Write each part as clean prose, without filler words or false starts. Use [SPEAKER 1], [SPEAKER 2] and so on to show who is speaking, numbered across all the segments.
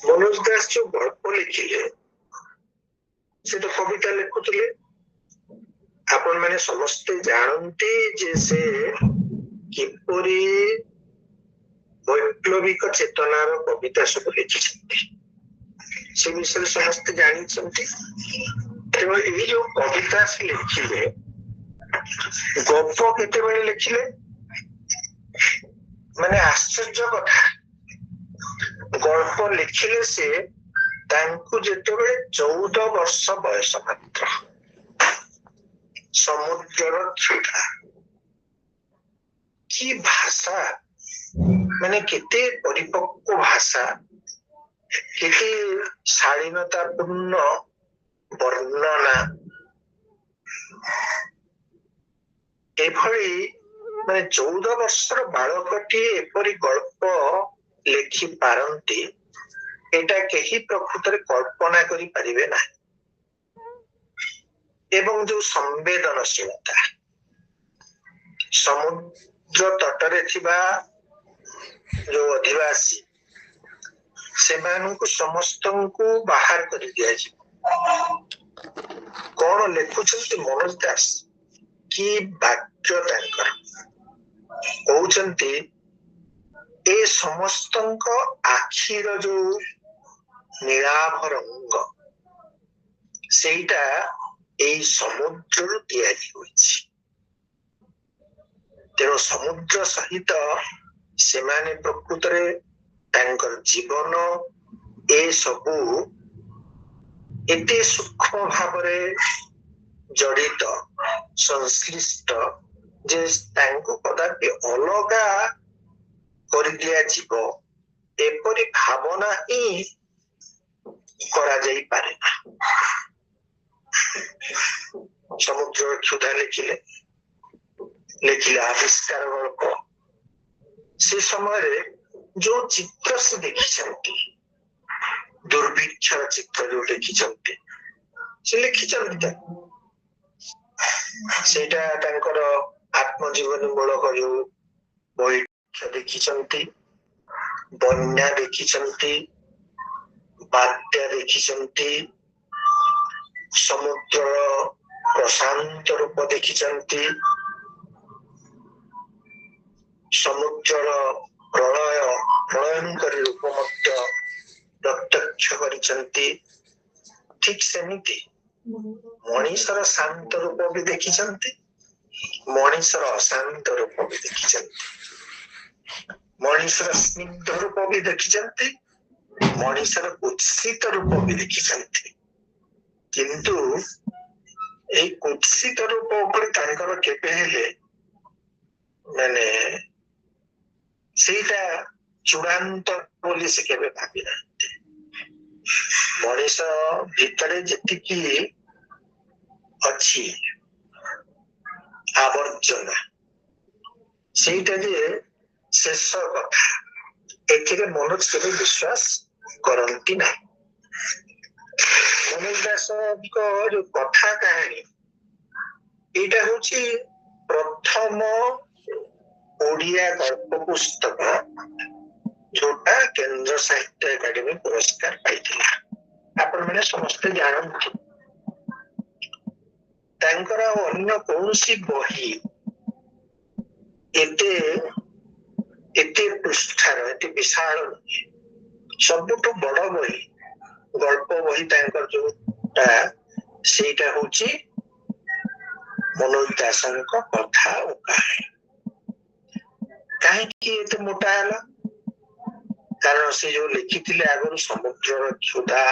[SPEAKER 1] मनोज दास जो गल्प लिखिले से तो कविता लिखुले आपण मैंने समस्ते जानते जे से किपरि वैप्लविक चेतनार कविता सब लिखि से विषय समस्ते जानी तेणु ये जो कविता से लिखिले गप केते लिखिले माने आश्चर्य कथा गल्प लिखिले से तांकु जेतेबेले 14 वर्ष बयस मात्र समुद्र क्षुधा की भाषा माने केते परिपक्व भाषा केते शालीनतापूर्ण वर्णना एभली माने 14 वर्षर बालकटी एपरी गल्प लिखि पारंती एटा केही प्रकृतर कल्पना करि परिबे ना एवं जो संवेदनशीलता समुद्र तटरे थिबा जो अधिवासी सेमानकु समस्तंकु बाहर करि दिया जी कोन लेखुछंती मनोज दास की वाक्य तांकर कहउछंती ए समस्तंक आखिर जो नीलाभ रंग सेटा एई समुद्र तैयारी होइछि तेणु समुद्र सहित सेमाने प्रकृतरे तांकर जीवन ए सबु एते सूक्ष्म भावरे जड़ित संश्लिष्ट जे तांको कदापि अलगा कर दिया जीव एपरी भावना ही करा जाई पारे समुद्र क्षुधा लिखिले लिखिले आविष्कार गल्प से समय जो चित्र से देखी दुर्भिक्ष चित्र जो लिखिछंती से लिखिछंती सेटा तांकर आत्मजीवन मूलक जो बही देखिछंती बन्या देखिछंती बात्या देखिछंती समुद्र प्रशांत रूप देखिछंती समुद्र प्रलय प्रलयंकारी रूप मध्य प्रत्यक्ष करिछंती ठीक सेमिति मनीषर शांत रूप भी देखिछंती मनीषर अशांत रूप भी देखिछंती मनीषर स्निग्ध रूप भी देखिछंती मनीषर कुत्सित रूप भी देखिछंती किंतु ए कुत्सित रूप ऊपर तांकर केबे हेले माने सेटा चूड़ांत बोली से केबे भाबी नांती मनीष भितरे जेतिकी अछि आवर्जना सेटा जे शेष कथा एथिरे मनोज केबे विश्वास करंती ना मनोज दास को जो कथा कहानी एटा होची प्रथम ओडिया गल्प पुस्तक जोटा केंद्र साहित्य एकाडेमी पुरस्कार पाइथिला आपण माने समस्त जानନ୍ତି तांकर अन्य कौनसी बही एते एते पृष्ठार एते विशाल सबुठु बड़ बही गल्प बही तांकर जोटा सेटा होची मनोज दासंक कथा ओ कहानी कहीं एते मोटा है कारण से जो लिखी आगु समुद्र क्षुधा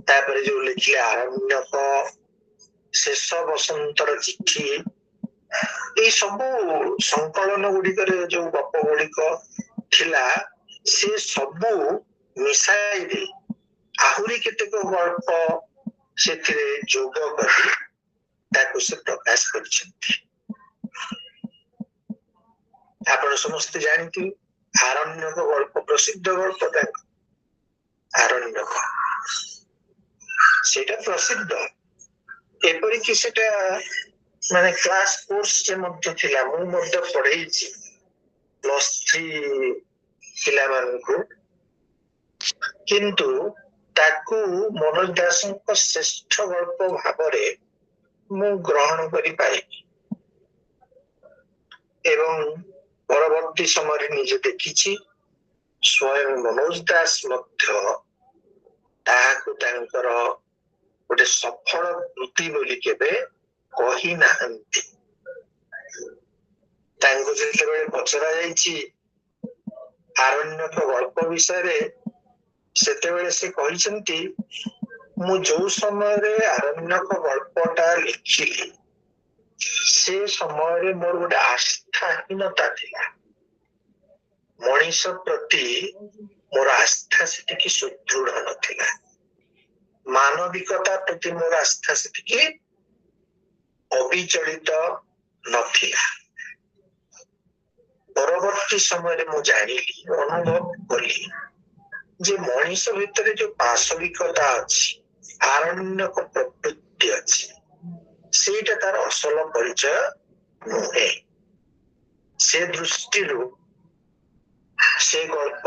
[SPEAKER 1] तापर जो लिखिले आरण्यक शेष बसंतर चिठी ये सब संकलन गुड़िकर जो गप गुड़िक थिला से सबू मिसाई दे आहुरी केतेक गल्प सेथिरे जोग करी ताकु से प्रकाश करछंती आपण समस्त जानती आरण्यक गल्प प्रसिद्ध गल्प ताक आरण्यक सेटा प्रसिद्ध एपरि कि सेटा माने क्लास कोर्स जे मध्य थिला मु मध्य पढेइछि +3 पिला मानकु किंतु ताकू मनोज दास श्रेष्ठ गल्प भाव मु ग्रहण करि पाइनि एवं परवर्ती समय निजे देखिछि स्वयं मनोज दास मध्य ताहाकु तांकर गोटे सफल वृत्ति बोली केबे कहि नाहंती तांको जेतेबेले पचरा जाइछि आरण्यक गल्प विषय सेतेबेले से कहिसंती मु जो समय रे आरण्यक गल्पटा लिखिली से समय मोर गोटे आस्थाहीनता थिला मनीष प्रति मोर आस्था सेतिकी सुदृढ़ नथिला मानविकता प्रति मोर आस्था सेतिकी अविचलित नथिला परवर्ती समय मु जानिली अनुभव कली जे मनीष भितर जो पाशविकता अच्छी आरण्यक प्रवृत्ति अच्छी सेटा तार असल परिचय नुहे से दृष्टि से गल्प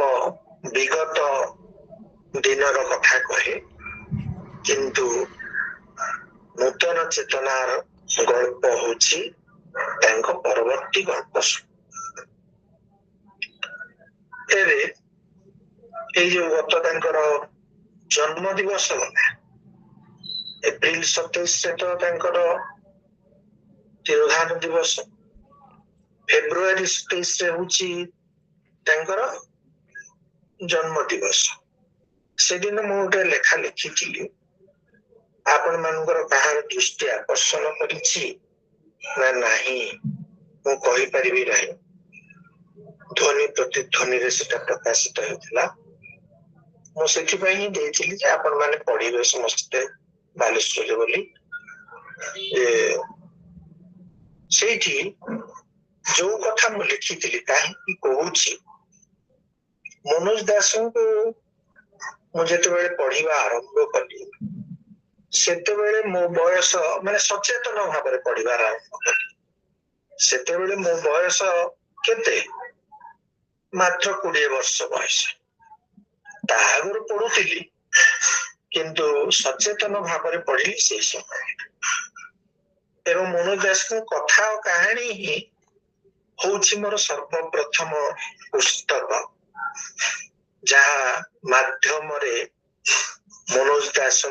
[SPEAKER 1] विगत दिनर कथा कहे किंतु नूतन चेतनार गल्प होछि तांको परवर्ती गल्प एबे ए जो गत तांकर जन्म दिवस गला एप्रिल 27 से तो तांकर तिरोधान दिवस फेब्रुआरी 27 से होछि तांकर जन्म दिवस से दिन मु गोटे लेखा लिखिथिली आपण मानकर कहार दृष्टि आकर्षण करिछि ना नाही मु कहि परिबि नाही ध्वनि प्रतिध्वनि रे सेटा प्रकाशित होइतिला मु सेठिपई ही देइथिली जे आपण माने पढिबे समस्त बालेश्वर बोली सेठी जो कथा मु लिखिथिली काहे कहूछि मनोज दास को मु जेतेबेले पढ़िबा आरंभ कली सेतेबेले मो बयस माने सचेतन भाव पढ़िबा आरंभ कली सेतेबेले मो बयस केते मात्र 20 वर्ष बयस ताहागर पढ़ुथिली किंतु सचेतन भाव पढ़ी से समय एवं मनोज दास कथा और कहानी ही होछि मोर सर्वप्रथम पुस्तक जहा माध्यम रे मनोज दास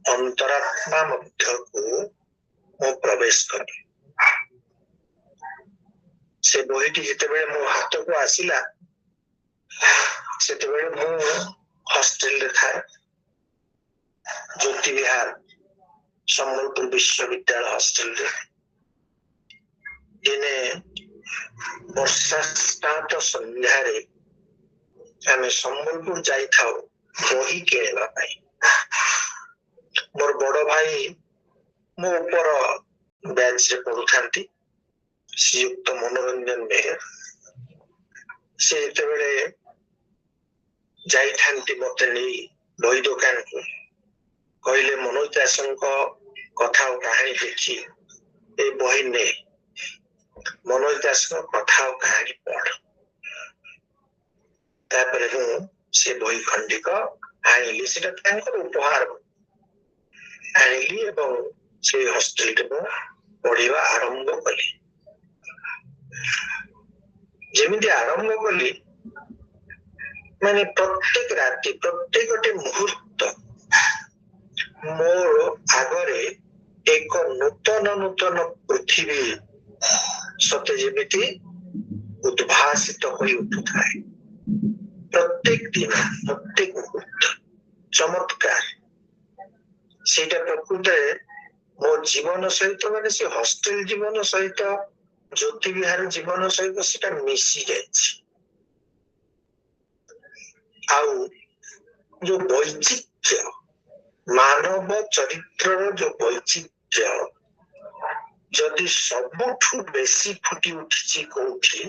[SPEAKER 1] अंतरात्मा मध्य को मु प्रवेश करी से बहिटी जितेबेले मो हाथ को आसिला सेतेबेले मु हॉस्टल रे था ज्योति विहार सम्बलपुर विश्वविद्यालय हॉस्टल रे दिने वर्षा स्टार्ट संध्या रे आमे सम्बलपुर जाई थाओ बही किणवा पाई मोर बड़ भाई मो ऊपर बैच रे पढ़ुथांती श्रीयुक्त मनोरंजन मेहर से जेतेबेले जाई थांती मते नहीं बही दुकान को कहले मनोज दास कथा और कहानी देखी ए बही ने मनोज दास कथा और कहानी पढ़ तापर से बही खंडिक आनिली सेटा तांकर उपहार आनिली एवं से हॉस्टल रे पढ़िबा आरंभ कली जेमिति आरंभ कली माने प्रत्येक राति प्रत्येक मुहूर्त मोर आगरे एक नूतन नूतन पृथ्वी सते जेमिति उद्भासित होई उठुथाए प्रत्येक दिन प्रत्येक मुहूर्त चमत्कार सेटा प्रकृत मो जीवन सहित माने से हॉस्टेल जीवन सहित ज्योति विहार जीवन सहित सेटा मिसी जाइछि आउ जो वैचित्र्य मानव चरित्र जो वैचित्र्य जदि सबुठु बेसी फुटी उठिछि कोठी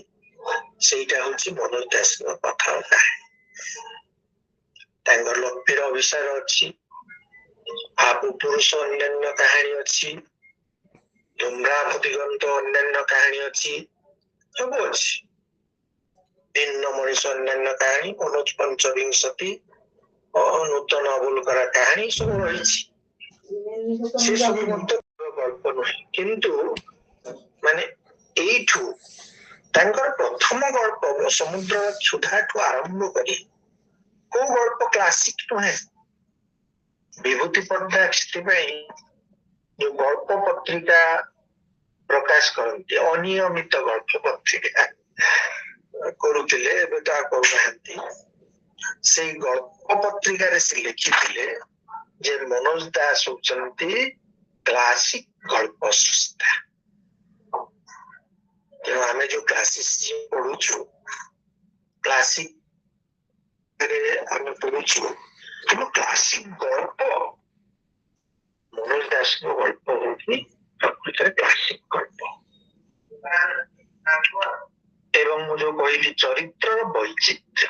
[SPEAKER 1] सेटा होछि मनोज दास कथा तांगर लक्ष्मीर विषय अछि आपु पुरुष अन्यान्य कहानी अछि धूम्राव दिगंत अन्यान्य कहानी अछि सब अछि ଭିନ୍ନ ମଣିଷ ଅନ୍ୟାନ୍ୟ କାହାଣୀ, ମନୋଜ ପଞ୍ଚବିଂଶତି, ନୂତନ ଅବଲୁକରା କାହାଣୀ ସବୁ ରହିଛି। ସେ ସବୁ ମଧ୍ୟ ଗଳ୍ପ ନୁହେଁ, କିନ୍ତୁ ମାନେ ଏଇଠୁ ତାଙ୍କର ପ୍ରଥମ ଗଳ୍ପ ସମୁଦ୍ରର କ୍ଷୁଧାଠୁ ଆରମ୍ଭ କରି କୋଉ ଗଳ୍ପ କ୍ଲାସିକ ନୁହେଁ। ବିଭୂତି ପଟ୍ଟନାୟକ ସେଥିପାଇଁ ଯୋଉ ଗଳ୍ପ ପତ୍ରିକା ପ୍ରକାଶ କରନ୍ତି, ଅନିୟମିତ ଗଳ୍ପ ପତ୍ରିକା କରୁଥିଲେ, ଏବେ ତ ଆଉ କରୁନାହାନ୍ତି। ସେଇ ଗଳ୍ପ ପତ୍ରିକାରେ ସେ ଲେଖିଥିଲେ ଯେ ମନୋଜ ଦାସ ହଉଛନ୍ତି କ୍ଲାସିକ ଗଳ୍ପ ସଂସ୍ଥା। ତେଣୁ ଆମେ ଯୋଉ କ୍ଲାସିକ ପଢୁଛୁ, କ୍ଲାସିକ ରେ ଆମେ ପଢୁଛୁ, କିନ୍ତୁ କ୍ଲାସିକ ଗଳ୍ପ ମନୋଜ ଦାସଙ୍କ ଗଳ୍ପ ହଉଛି ପ୍ରକୃତରେ କ୍ଲାସିକ ଗଳ୍ପ। ଏବଂ ମୁଁ ଯୋଉ କହିଲି ଚରିତ୍ରର ବୈଚିତ୍ର୍ୟ,